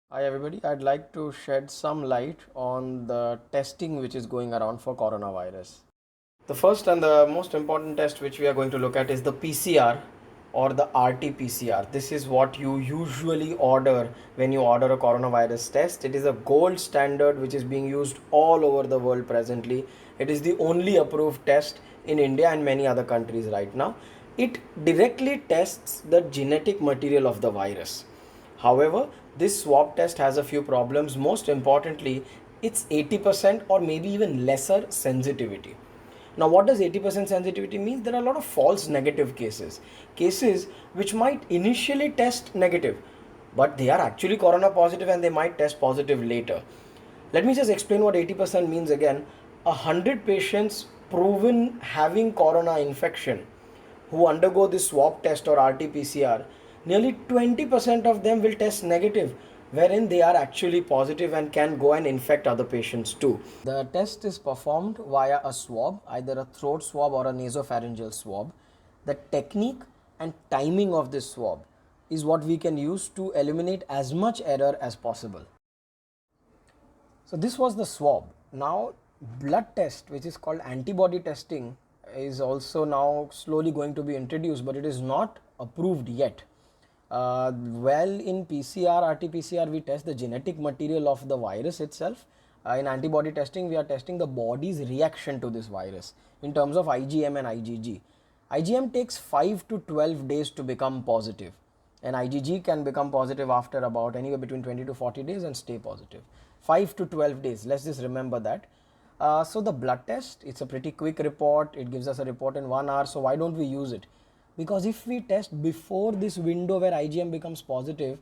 Hi everybody, I'd like to shed some light on the testing which is going around for coronavirus. The first and the most important test which we are going to look at is the PCR or the Rt-Pcr. This is what you usually order when you order a coronavirus test. It is a gold standard which is being used all over the world presently. It is the only approved test in India and many other countries right now. It directly tests the genetic material of the virus. However, this swab test has a few problems. Most importantly, it's 80% or maybe even lesser sensitivity. Now, what does 80% sensitivity mean? There are a lot of false negative cases. Cases which might initially test negative, but they are actually corona positive and they might test positive later. Let me just explain what 80% means again. 100 patients proven having corona infection who undergo this swab test or RT-PCR, nearly 20% of them will test negative, wherein they are actually positive and can go and infect other patients too. The test is performed via a swab, either a throat swab or a nasopharyngeal swab. The technique and timing of this swab is what we can use to eliminate as much error as possible. So this was the swab. Now blood test, which is called antibody testing, is also now slowly going to be introduced, but it is not approved yet. Well, in PCR, RT-PCR, we test the genetic material of the virus itself. In antibody testing, we are testing the body's reaction to this virus in terms of IgM and IgG. IgM takes 5 to 12 days to become positive, and IgG can become positive after about anywhere between 20 to 40 days and stay positive. 5 to 12 days, let's just remember that. So the blood test, it's a pretty quick report. It gives us a report in 1 hour. So why don't we use it? Because if we test before this window where IgM becomes positive,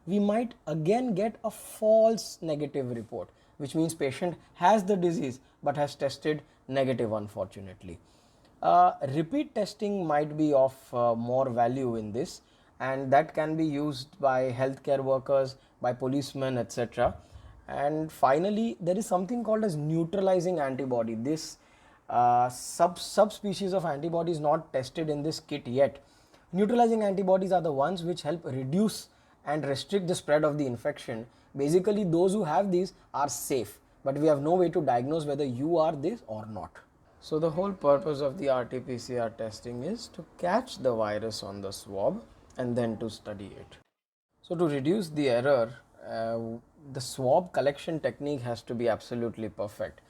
we might again get a false negative report, which means patient has the disease but has tested negative, unfortunately. Repeat testing might be of more value in this, and that can be used by healthcare workers, by policemen, etc. And finally, there is something called as neutralizing antibody. This subspecies of antibody is not tested in this kit yet. Neutralizing antibodies are the ones which help reduce and restrict the spread of the infection. Basically, those who have these are safe, but we have no way to diagnose whether you are this or not. So the whole purpose of the RT-PCR testing is to catch the virus on the swab and then to study it. So to reduce the error, the swab collection technique has to be absolutely perfect.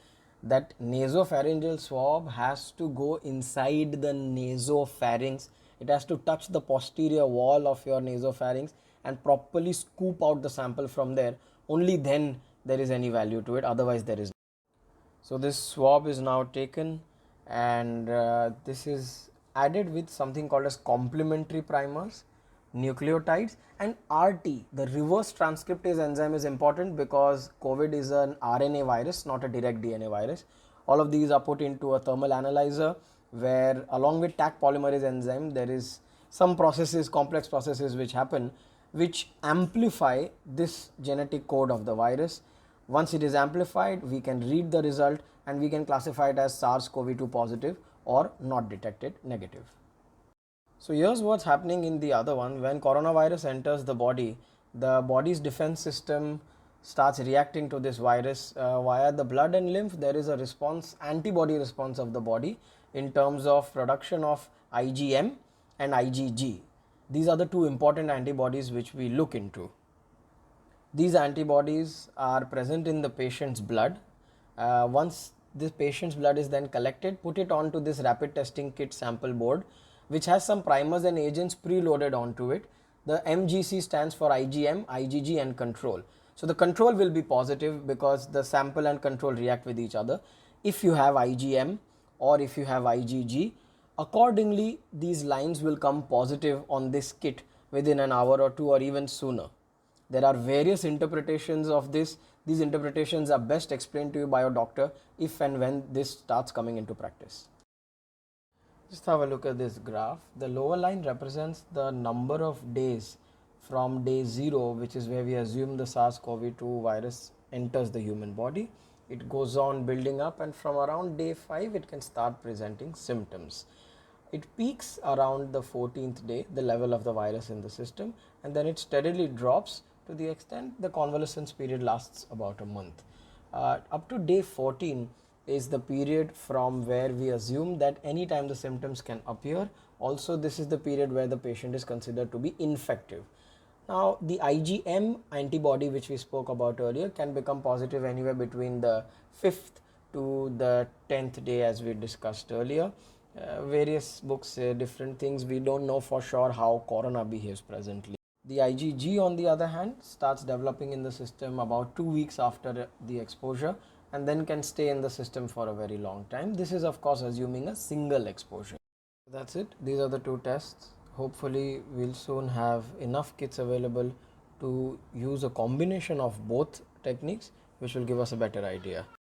That nasopharyngeal swab has to go inside the nasopharynx. It has to touch the posterior wall of your nasopharynx and properly scoop out the sample from there. Only then there is any value to it, otherwise there is. So this swab is now taken, and this is added with something called as complementary primers, nucleotides, and RT. The reverse transcriptase enzyme is important because COVID is an RNA virus, not a direct DNA virus. All of these are put into a thermal analyzer where, along with Taq polymerase enzyme, there is some processes, complex processes which happen, which amplify this genetic code of the virus. Once it is amplified, we can read the result and we can classify it as SARS-CoV-2 positive or not detected negative. So here's what's happening in the other one. When coronavirus enters the body's defense system starts reacting to this virus via the blood and lymph. There is a response, antibody response of the body in terms of production of IgM and IgG. These are the two important antibodies which we look into. These antibodies are present in the patient's blood. Once this patient's blood is then collected, put it onto this rapid testing kit sample board, which has some primers and agents preloaded onto it. The MGC stands for IgM, IgG, and control. So the control will be positive because the sample and control react with each other. If you have IgM or if you have IgG, accordingly these lines will come positive on this kit within an hour or two or even sooner. There are various interpretations of this. These interpretations are best explained to you by a doctor if and when this starts coming into practice. Just have a look at this graph. The lower line represents the number of days from day 0, which is where we assume the SARS-CoV-2 virus enters the human body. It goes on building up, and from around day 5 it can start presenting symptoms. It peaks around the 14th day, the level of the virus in the system, and then it steadily drops to the extent the convalescence period lasts about a month. Up to day 14 is the period from where we assume that any time the symptoms can appear. Also, this is the period where the patient is considered to be infective. Now, the IgM antibody which we spoke about earlier can become positive anywhere between the 5th to the 10th day, as we discussed earlier. Various books say different things. We don't know for sure how corona behaves presently. The IgG, on the other hand, starts developing in the system about 2 weeks after the exposure and then can stay in the system for a very long time. This is of course assuming a single exposure. That's it. These are the two tests. Hopefully we'll soon have enough kits available to use a combination of both techniques, which will give us a better idea.